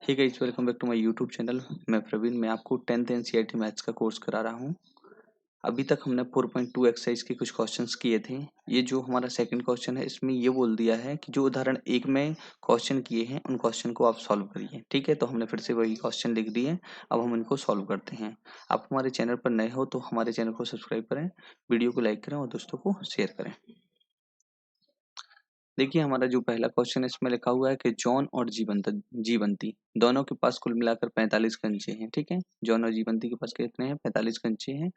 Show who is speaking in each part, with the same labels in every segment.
Speaker 1: Hey guys, welcome back to my YouTube channel. मैं प्रवीण। मैं आपको 10th एनसीईआरटी मैथ्स का कोर्स करा रहा हूँ। अभी तक हमने 4.2 एक्सरसाइज के कुछ क्वेश्चंस किए थे। ये जो हमारा सेकंड क्वेश्चन है, इसमें ये बोल दिया है कि जो उदाहरण एक में क्वेश्चन किए हैं उन क्वेश्चन को आप सॉल्व करिए। ठीक है, तो हमने फिर से वही क्वेश्चन लिख दिए। अब हम इनको सॉल्व करते हैं। आप हमारे चैनल पर नए हो तो हमारे चैनल को सब्सक्राइब करें, वीडियो को लाइक करें और दोस्तों को शेयर करें। देखिए, हमारा जो पहला क्वेश्चन है इसमें लिखा हुआ है कि जॉन और जीवंती दोनों के पास कुल मिलाकर 45 कंचे हैं। ठीक है, जॉन और जीवंती के पास कितने हैं? 45 कंचे हैं।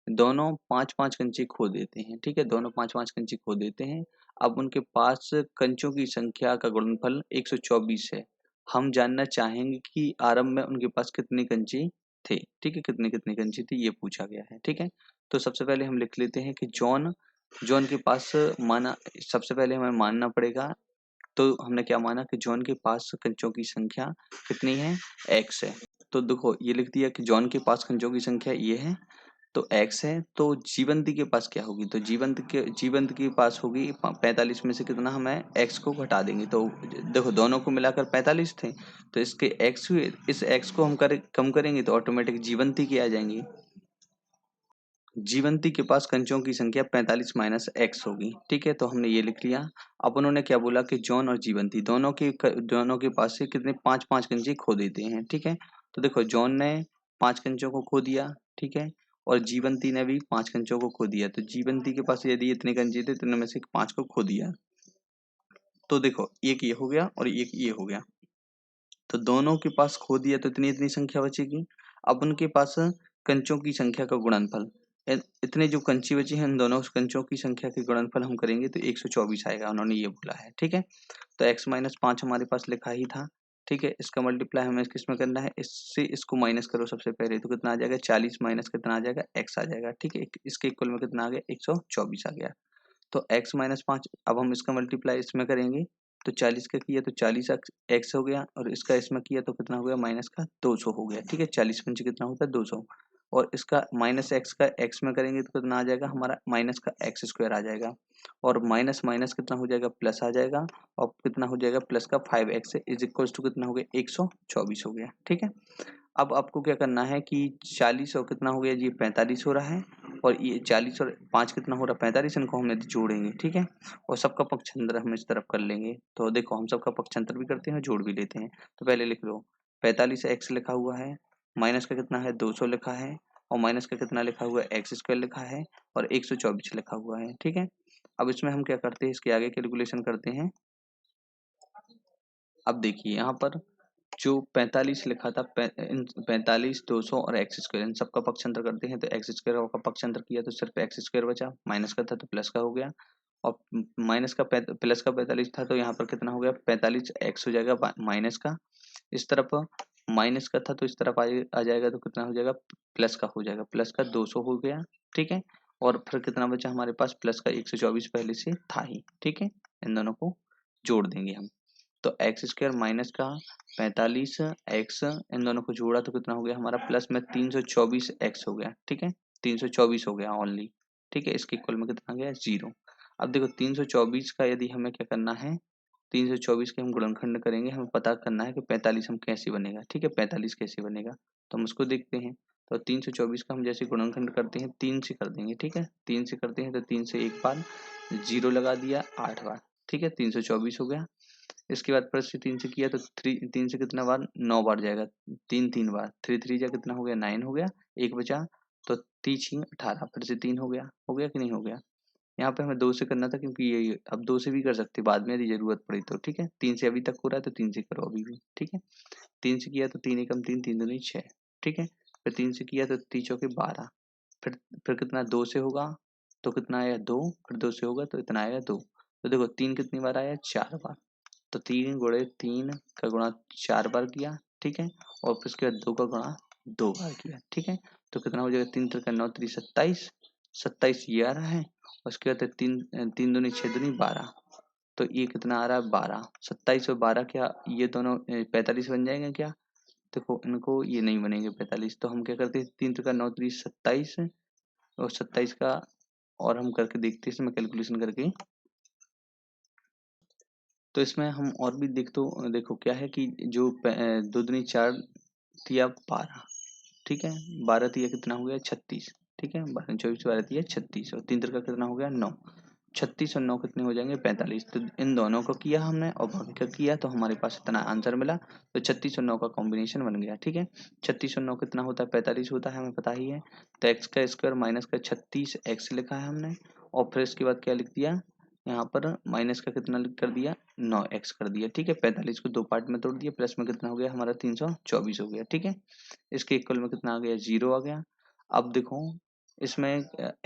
Speaker 1: दोनों 5-5 कंचे खो देते हैं। ठीक है, दोनों 5-5 कंचे खो देते हैं। अब उनके पास कंचों की संख्या का गुणनफल 124 है। हम जानना चाहेंगे कि आरंभ में उनके पास कितने कंचे थे। ठीक है, कितने कितने कंचे थे ये पूछा गया है। ठीक है, तो सबसे पहले हम लिख लेते हैं कि जॉन जॉन के पास माना सबसे पहले हमें मानना पड़ेगा। तो हमने क्या माना कि जॉन के पास कंचों की संख्या कितनी है? x है। तो देखो ये लिख दिया कि जॉन के पास कंचों की संख्या ये है, तो x है। तो जीवंती के पास क्या होगी? तो जीवंत के पास होगी 45 में से कितना हमें x को घटा देंगे। तो देखो दोनों को मिलाकर 45 थे, तो इसके x हुए। इस x को हम कम करेंगे तो ऑटोमेटिक जीवंती की आ जाएंगी। जीवंती के पास कंचों की संख्या 45 माइनस एक्स होगी। ठीक है, तो हमने ये लिख लिया। अब उन्होंने क्या बोला कि जॉन और जीवंती दोनों के पास से कितने 5-5 कंचे खो देते हैं। ठीक है, तो देखो जॉन ने 5 कंचों को खो दिया। ठीक है, और जीवंती ने भी 5 कंचों को खो दिया। तो जीवंती के पास यदि इतने कंचे थे तो उनमें से 5 को खो दिया। तो देखो एक ये हो गया और एक ये हो गया। तो दोनों के पास खो दिया तो इतनी इतनी संख्या बचेगी। अब उनके पास कंचों की संख्या का गुणनफल, इतने जो कंची बची हैं इन दोनों कंचों की संख्या के गुणनफल हम करेंगे तो 124 आएगा, उन्होंने ये बोला है। ठीक है, तो x माइनस 5 हमारे पास लिखा ही था। ठीक है, इसका मल्टीप्लाई हमें किस में करना है? इससे इसको माइनस करो सबसे पहले, तो कितना आ जाएगा? 40 माइनस कितना आ जाएगा? x आ जाएगा। ठीक है, इसके इक्वल में कितना आ गया? 124 आ गया। तो x माइनस 5, अब हम इसका मल्टीप्लाई इसमें करेंगे तो 40 का किया तो 40 एक्स हो गया, और इसका इसमें किया तो कितना हो गया? माइनस का 200 हो गया। ठीक है, 40 पंचे कितना होता है? 200। और इसका माइनस एक्स का एक्स में करेंगे तो कितना आ जाएगा? हमारा माइनस का एक्स स्क्वायर आ जाएगा। और माइनस माइनस कितना हो जाएगा? प्लस आ जाएगा। और कितना हो जाएगा? प्लस का 5x इज इक्वल टू कितना हो गया? 124 हो गया। ठीक है, अब आपको क्या करना है कि 40 और कितना हो गया जी? 45 हो रहा है। और ये 40 और 5 कितना हो रहा है? 45। इनको हम यदि जोड़ेंगे, ठीक है, और सबका पक्षांतर हम इस तरफ कर लेंगे। तो देखो हम सबका पक्षांतर भी करते हैं, जोड़ भी लेते हैं। तो पहले लिख लो 45 एक्स लिखा हुआ है, माइनस का कितना है? 200 लिखा है, और माइनस का कितना लिखा हुआ है? एक्स स्क्वायर लिखा है, और 124 लिखा हुआ है। ठीक है, अब इसमें हम क्या करते हैं? इसके आगे कैलकुलेशन करते हैं। अब देखिए यहाँ पर जो 45 लिखा था, 45, 200 और एक्स स्क्वायर, इन सबका पक्षांतर करते हैं। तो एक्स स्क्वायर का पक्षांतर किया तो सिर्फ एक्स स्क्वायर बचा, माइनस का था तो प्लस का हो गया। और माइनस का प्लस का 45 था तो यहाँ पर कितना हो गया? 45 एक्स हो जाएगा माइनस का। इस तरफ माइनस का था तो इस तरफ आ जाएगा तो कितना हो जाएगा? प्लस का हो जाएगा, प्लस का 200 हो गया। ठीक है, और फिर कितना बचा हमारे पास? प्लस का 124 पहले से था ही। ठीक है, इन दोनों को जोड़ देंगे हम। तो एक्स स्क्वायर माइनस का 45 एक्स, इन दोनों को जोड़ा तो कितना हो गया हमारा? प्लस में 324 एक्स हो गया। ठीक है, 324 हो गया ओनली। ठीक है, इसके इक्वल में कितना आ गया? 0। अब देखो 324 का यदि हमें क्या करना है, 324 के हम गुणनखंड करेंगे, हमें पता करना है कि 45 हम कैसे बनेगा। ठीक है, 45 कैसे बनेगा तो हम उसको देखते हैं। तो 324 का हम जैसे गुणनखंड करते हैं 3 से कर देंगे। ठीक है, 3 से करते हैं तो 3 से एक बार, 0 लगा दिया 8 बार। ठीक है, 324 हो गया। इसके बाद प्लस से 3 से किया तो 3 से कितना बार? 9 बार जाएगा। 3 बार, 3 जा कितना हो गया? 9 हो गया। एक बचा तो 3 6 18, फिर से 3 हो गया कि नहीं हो गया? यहाँ पे हमें 2 से करना था क्योंकि ये अब 2 से भी कर सकते बाद में यदि जरूरत पड़ी तो। ठीक है, 3 से अभी तक हो रहा है तो 3 से करो अभी भी। ठीक है, 3 से किया तो 3 एकम 3, 3 दूनी 6। ठीक है, फिर 3 से किया तो 3 चौके 12। फिर कितना? 2 से होगा तो कितना आया? 2। फिर 2 से होगा तो इतना आएगा 2। तो देखो 3 कितनी बार आया? 4 बार। तो 3 गुणे 3 का गुणा 4 बार किया। ठीक है, और फिर उसके बाद 2 का गुणा 2 बार किया। ठीक है, तो कितना हो जाएगा? 3 त्रिक 9 3 27, 27 ये आ रहा है। और उसके बाद 3 दूनी 6 दूनी 12। तो ये कितना आ रहा है? 12। 27 और 12 क्या ये दोनों 45 बन जाएंगे क्या? देखो इनको ये नहीं बनेंगे 45। तो हम क्या करते हैं? 3 त्रिक 9 3 27, और 27 का और हम करके देखते हैं इसमें कैलकुलेशन करके। तो इसमें हम और भी देखो क्या है कि जो 2 दूनी 4 तिया 12, ठीक है, 12 तिया कितना हो गया 36, ठीक है, 12 24 12 तिया 36 और 3 तिरका कितना हो गया 9, 36 और 9 कितने हो जाएंगे 45। तो इन दोनों को किया हमने और बाकी का किया तो हमारे पास इतना आंसर मिला। तो 36 और 9 का कॉम्बिनेशन बन गया, ठीक है। 36 और 9 कितना होता है 45 होता है, हमें पता ही है। तो एक्स का स्क्वायर माइनस का 36 एक्स लिखा है हमने और फिर इसके बाद क्या लिख दिया यहाँ पर माइनस का कितना कर दिया 9 एक्स कर दिया, ठीक है। 45 को 2 पार्ट में तोड़ दिया, प्लस में कितना हो गया हमारा 324 हो गया, ठीक है। इसके इक्वल में कितना आ गया 0 आ गया। अब देखो इसमें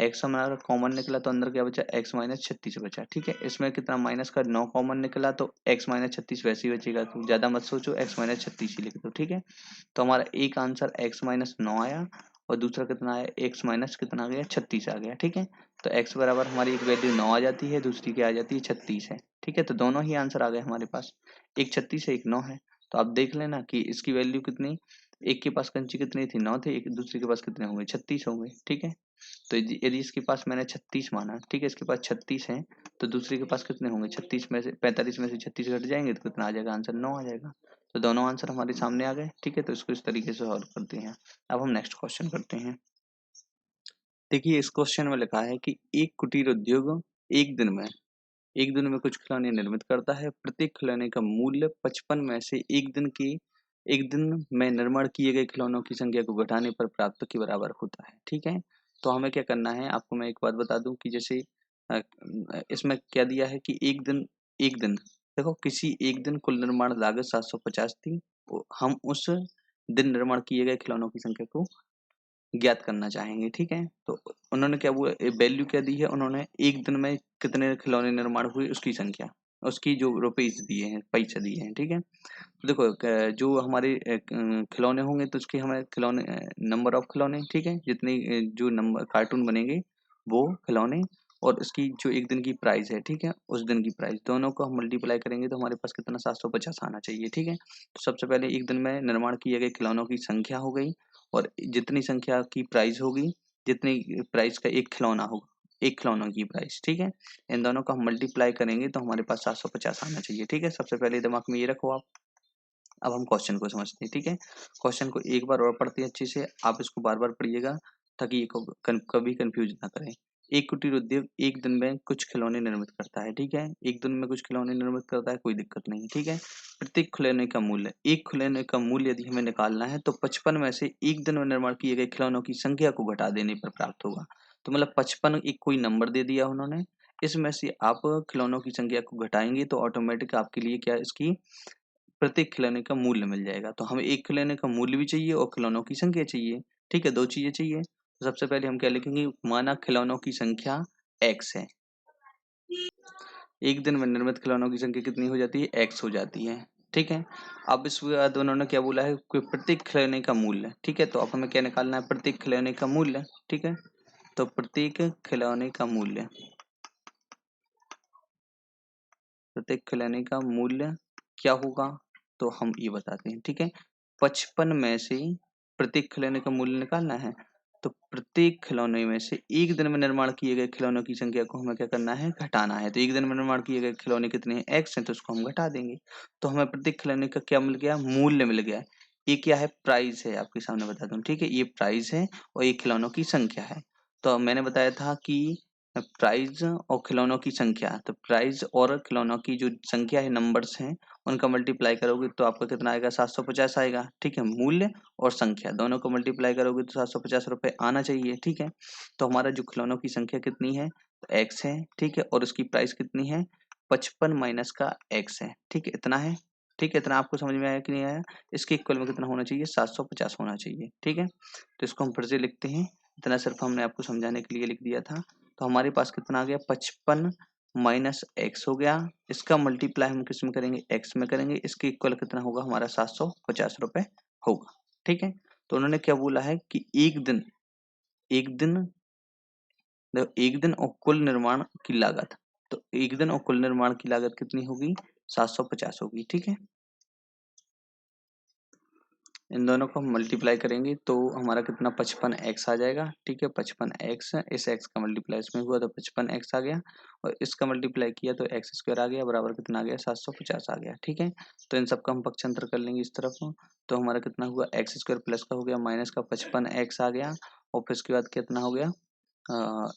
Speaker 1: एक्स हमारा कॉमन निकला तो अंदर क्या बचा एक्स माइनस 36 बचा, ठीक है। इसमें कितना माइनस का 9 कॉमन निकला तो एक्स माइनस 36 वैसे ही बचेगा, तो ज्यादा मत सोचो, एक्स माइनस 36 ही लिख दो, ठीक है। तो हमारा एक आंसर एक्स माइनस 9 आया और दूसरा कितना आया एक्स माइनस कितना आ गया 36 आ गया, ठीक है। तो एक्स बराबर हमारी एक वैल्यू 9 आ जाती है, दूसरी क्या आ जाती है 36 है, ठीक है। तो दोनों ही आंसर आ गए हमारे पास, एक 36 है एक 9 है। तो आप देख लेना कि इसकी वैल्यू कितनी, एक के पास कंची कितनी थी 9 थे, एक दूसरे के पास कितने होंगे 36 होंगे, ठीक है। तो यदि इसके पास मैंने 36 माना, ठीक है, इसके पास 36 है तो दूसरे के पास कितने होंगे 36 में से 45 में से 36 घट जाएंगे तो कितना आ जाएगा आंसर 9 आ जाएगा। तो दोनों आंसर हमारे सामने आ गए, ठीक है। तो इसको इस तरीके से सॉल्व करते हैं। अब हम नेक्स्ट क्वेश्चन करते हैं। देखिए इस क्वेश्चन में लिखा है कि एक कुटीर उद्योग एक दिन में कुछ खिलौने निर्मित करता है। प्रत्येक खिलौने का मूल्य 55 में से एक दिन में निर्माण किए गए खिलौनों की संख्या को घटाने पर प्राप्त के बराबर होता है, ठीक है। तो हमें क्या करना है, आपको मैं एक बात बता दूं कि जैसे इसमें क्या दिया है कि एक दिन देखो किसी एक दिन कुल निर्माण लागत 750 थी। हम उस दिन निर्माण किए गए खिलौनों की संख्या को ज्ञात करना चाहेंगे, ठीक है। तो उन्होंने क्या वो वैल्यू क्या दी है, उन्होंने एक दिन में कितने खिलौने निर्माण हुए उसकी संख्या, उसकी जो रुपीज दिए हैं पैसा दिए हैं, ठीक है। तो देखो जो हमारे खिलौने होंगे तो उसके हमें खिलौने नंबर ऑफ खिलौने, ठीक है, जितने जो नंबर कार्टून बनेंगे वो खिलौने और उसकी जो एक दिन की प्राइस है, ठीक है, उस दिन की प्राइस दोनों को हम मल्टीप्लाई करेंगे तो हमारे पास कितना 750 आना चाहिए, ठीक है। तो सबसे पहले एक दिन में निर्माण किए गए खिलौनों की संख्या हो गई और जितनी संख्या की प्राइस होगी, जितनी प्राइस का एक खिलौना होगा, एक खिलौनों की प्राइस, ठीक है, इन दोनों को हम मल्टीप्लाई करेंगे तो हमारे पास 750 आना चाहिए, ठीक है। सबसे पहले दिमाग में ये रखो आप। अब हम क्वेश्चन को समझते हैं, ठीक है। क्वेश्चन को एक बार और पढ़ते हैं अच्छे से, आप इसको बार बार पढ़िएगा ताकि ये कभी कंफ्यूज ना करें। एक कुटीर उद्योग एक दिन में कुछ खिलौने निर्मित करता है, ठीक है, एक दिन में कुछ खिलौने निर्मित करता है, कोई दिक्कत नहीं, ठीक है। प्रत्येक खिलौने का मूल्य, एक खिलौने का मूल्य यदि हमें निकालना है तो 55 में से एक दिन में निर्माण किए गए खिलौनों की संख्या को घटा देने पर प्राप्त होगा। तो मतलब 55 एक कोई नंबर दे दिया उन्होंने, इसमें से आप खिलौनों की संख्या को घटाएंगे तो ऑटोमेटिक आपके लिए क्या इसकी प्रत्येक खिलौने का मूल्य मिल जाएगा। तो हमें एक खिलौने का मूल्य भी चाहिए और खिलौनों की संख्या चाहिए, ठीक है, दो चीजें चाहिए। तो सबसे पहले हम क्या लिखेंगे, माना खिलौनों की संख्या x है, एक दिन में निर्मित खिलौनों की संख्या कितनी हो जाती है x हो जाती है, ठीक है। अब इस बाद उन्होंने क्या बोला है कि प्रत्येक खिलौने का मूल्य, ठीक है। तो अब हमें क्या निकालना है प्रत्येक खिलौने का मूल्य, ठीक है। तो प्रत्येक खिलौने का मूल्य, प्रत्येक खिलौने का मूल्य क्या होगा तो हम ये बताते हैं, ठीक है। 55 में से प्रत्येक खिलौने का मूल्य निकालना है तो प्रत्येक खिलौने में से एक दिन में निर्माण किए गए खिलौनों की संख्या को हमें क्या करना है घटाना है। तो एक दिन में निर्माण किए गए खिलौने कितने हैं एक्स हैं तो उसको हम घटा देंगे। तो हमें प्रत्येक खिलौने का क्या मिल गया मूल्य मिल गया। ये क्या है प्राइस है, आपके सामने बता दूं, ठीक है, ये प्राइस है और ये खिलौनों की संख्या है। तो मैंने बताया था कि प्राइस और खिलौनों की संख्या, तो प्राइस और खिलौनों की जो संख्या है नंबर्स हैं उनका मल्टीप्लाई करोगे तो आपका कितना आएगा 750 आएगा, ठीक है। मूल्य और संख्या दोनों को मल्टीप्लाई करोगे तो 750 रुपए आना चाहिए, ठीक है। तो हमारा जो खिलौनों की संख्या कितनी है तो एक्स है, ठीक है, और उसकी प्राइस कितनी है 55 माइनस का एक्स है, ठीक है, इतना है, ठीक है। इतना आपको समझ में आया कि नहीं आया, इसके इक्वल में कितना होना चाहिए 750 होना चाहिए, ठीक है। तो इसको हम फिर से लिखते हैं, इतना सिर्फ हमने आपको समझाने के लिए लिख दिया था। तो हमारे पास कितना आ गया 55 माइनस एक्स हो गया, इसका मल्टीप्लाई हम किस में करेंगे एक्स में करेंगे, इसके इक्वल कितना होगा हमारा 750 रुपए होगा, ठीक है। तो उन्होंने क्या बोला है कि एक दिन देखो एक दिन और कुल निर्माण की लागत, तो एक दिन और कुल निर्माण की लागत कितनी होगी 750 होगी, ठीक है। इन दोनों को हम मल्टीप्लाई करेंगे तो हमारा कितना 55x आ जाएगा। ठीक है, 55x, इस x का मल्टीप्लाई इसमें हुआ तो 55x आ गया, और इसका मल्टीप्लाई किया तो एक्स स्क्वायर आ गया, बराबर कितना आ गया 750 आ गया। ठीक है, तो इन सब का हम पक्षांतर कर लेंगे इस तरफ, तो हमारा कितना हुआ एक्स स्क्वायर प्लस का हो गया माइनस का 55x आ गया, और फिर उसके बाद कितना हो गया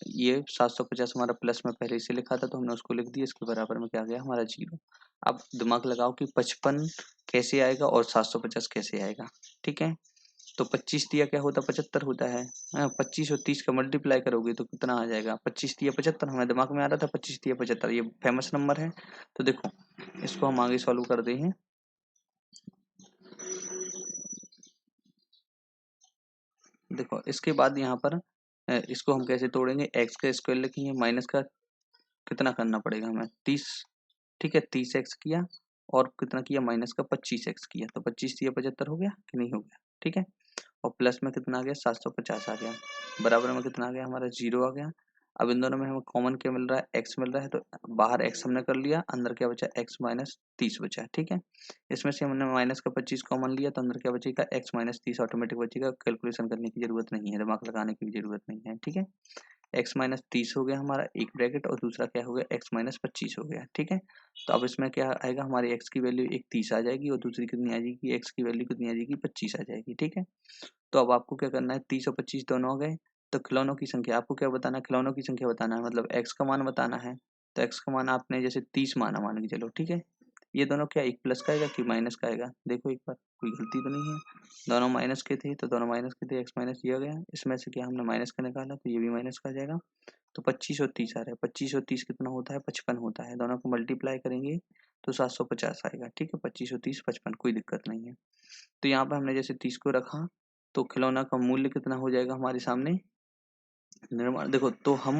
Speaker 1: ये 750 हमारा प्लस में पहले से लिखा था तो हमने उसको लिख दिया, इसके बराबर में क्या आ गया हमारा 0। अब दिमाग लगाओ कि 55 कैसे आएगा और 750 कैसे आएगा। ठीक है, तो 25 दिया क्या होता 75 होता है। 25 और 30 का मल्टीप्लाई करोगे तो कितना आ जाएगा 25 दिया 75, हमें दिमाग में आ रहा था 25 दिया 75, ये फेमस नंबर है। तो देखो इसको हम आगे सॉल्व कर दे हैं। देखो इसके बाद यहाँ पर इसको हम कैसे तोड़ेंगे, एक्स का स्क्वायर लिखेंगे, माइनस का कितना करना पड़ेगा हमें 30। ठीक है, 30x किया और कितना किया माइनस का 25x किया, तो 25 दिया 75 हो गया कि नहीं हो गया। ठीक है, और प्लस में कितना आ गया 750 आ गया, बराबर में कितना आ गया हमारा 0 आ गया। अब इन दोनों में हमें कॉमन क्या मिल रहा है x मिल रहा है, तो बाहर x हमने कर लिया, अंदर क्या बचा x माइनस 30 बचा। ठीक है, इसमें से हमने माइनस का 25 कॉमन लिया तो अंदर क्या बचेगा x माइनस 30 ऑटोमेटिक बचेगा, कैलकुलेशन करने की जरूरत नहीं है, दिमाग लगाने की भी जरूरत नहीं है। ठीक है, x माइनस 30 हो गया हमारा एक ब्रैकेट, और दूसरा क्या हो गया x माइनस 25 हो गया। ठीक है, तो अब इसमें क्या आएगा हमारी x की वैल्यू एक 30 आ जाएगी, और दूसरी कितनी आ जाएगी x की वैल्यू कितनी आ जाएगी 25 आ जाएगी। ठीक है, तो अब आपको क्या करना है 30 और 25 दोनों आ गए, तो खिलौनों की संख्या आपको क्या बताना है, खिलौनों की संख्या बताना है, मतलब x का मान बताना है। तो x का मान आपने जैसे 30 माना मान के चलो। ठीक है, ये दोनों क्या एक प्लस का आएगा कि माइनस का आएगा, देखो एक बार कोई गलती तो नहीं है, दोनों माइनस के थे तो दोनों माइनस के थे, x माइनस दिया गया, इसमें से क्या हमने माइनस का निकाला तो ये भी माइनस का आ जाएगा। तो 25 और 30 आ रहा है, 25 और 30 कितना होता है 55 होता है, दोनों को मल्टीप्लाई करेंगे तो 750 आएगा। ठीक है, 25 और 30 55, कोई दिक्कत नहीं है। तो यहाँ पर हमने जैसे 30 को रखा तो खिलौना का मूल्य कितना हो जाएगा हमारे सामने, निर्माण देखो, तो हम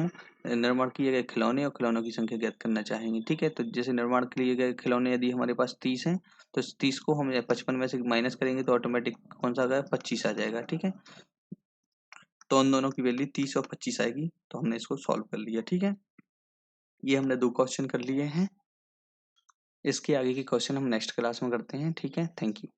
Speaker 1: निर्माण किए गए खिलौने और खिलौनों की संख्या ज्ञात करना चाहेंगे। ठीक है, तो जैसे निर्माण किए गए खिलौने यदि हमारे पास 30 हैं तो 30 को हम 55 में से माइनस करेंगे तो ऑटोमेटिक कौन सा आ गया 25 आ जाएगा। ठीक है, तो उन दोनों की वैल्यू 30 और 25 आएगी, तो हमने इसको सॉल्व कर लिया। ठीक है, ये हमने 2 क्वेश्चन कर लिए हैं, इसके आगे के क्वेश्चन हम नेक्स्ट क्लास में करते हैं। ठीक है, थैंक यू।